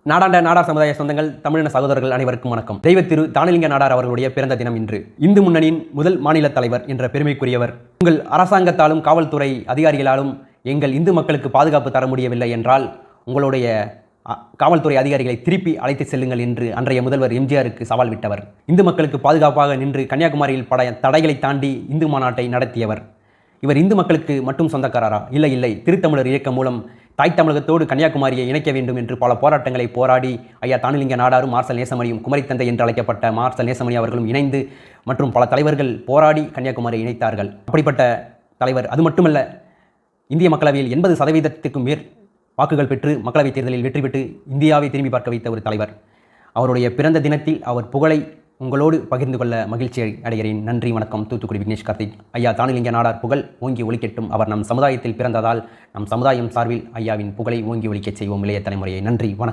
நாடாண்ட நாடார் சமுதாய சொந்தங்கள், தமிழின சகோதரர்கள் அனைவருக்கும் வணக்கம். தெய்வத்திரு தானலிங்க நாடார் அவர்களுடைய பிறந்த தினம் இன்று. இந்து முன்னணியின் முதல் மாநில தலைவர் என்ற பெருமைக்குரியவர். உங்கள் அரசாங்கத்தாலும் காவல்துறை அதிகாரிகளாலும் எங்கள் இந்து மக்களுக்கு பாதுகாப்பு தர முடியவில்லை என்றால் உங்களுடைய காவல்துறை அதிகாரிகளை திருப்பி அழைத்து செல்லுங்கள் என்று அன்றைய முதல்வர் எம்ஜிஆருக்கு சவால் விட்டவர். இந்து மக்களுக்கு பாதுகாப்பாக நின்று கன்னியாகுமரியில் பல தடைகளை தாண்டி இந்து மாநாட்டை நடத்தியவர். இவர் இந்து மக்களுக்கு மட்டும் சொந்தக்காரரா? இல்லை. திருத்தமிழர் இயக்கம் மூலம் தாய் தமிழகத்தோடு கன்னியாகுமரியை இணைக்க வேண்டும் என்று பல போராட்டங்களை போராடி ஐயா தானலிங்க நாடாரும் மார்சல் நேசமணியும், குமரித்தந்தை என்று அழைக்கப்பட்ட மார்சல் நேசமணி அவர்களும் இணைந்து மற்றும் பல தலைவர்கள் போராடி கன்னியாகுமரியை இணைத்தார்கள். அப்படிப்பட்ட தலைவர். அது மட்டுமல்ல, இந்திய மக்களவையில் 80% மேல் வாக்குகள் பெற்று மக்களவைத் தேர்தலில் வெற்றி பெற்று இந்தியாவை திரும்பி பார்க்க வைத்த ஒரு தலைவர். அவருடைய பிறந்த தினத்தில் அவர் புகழை உங்களோடு பகிர்ந்து கொள்ள மகிழ்ச்சி அடைகிறேன். நன்றி, வணக்கம். தூத்துக்குடி விக்னேஷ் கார்த்திக். ஐயா தானலிங்க நாடார் புகழ் ஓங்கி ஒலிக்கட்டும். அவர் நம் சமுதாயத்தில் பிறந்ததால் நம் சமுதாயம் சார்பில் ஐயாவின் புகழை ஓங்கி ஒலிக்கச் செய்வோம் இளைய தலைமுறையை. நன்றி, வணக்கம்.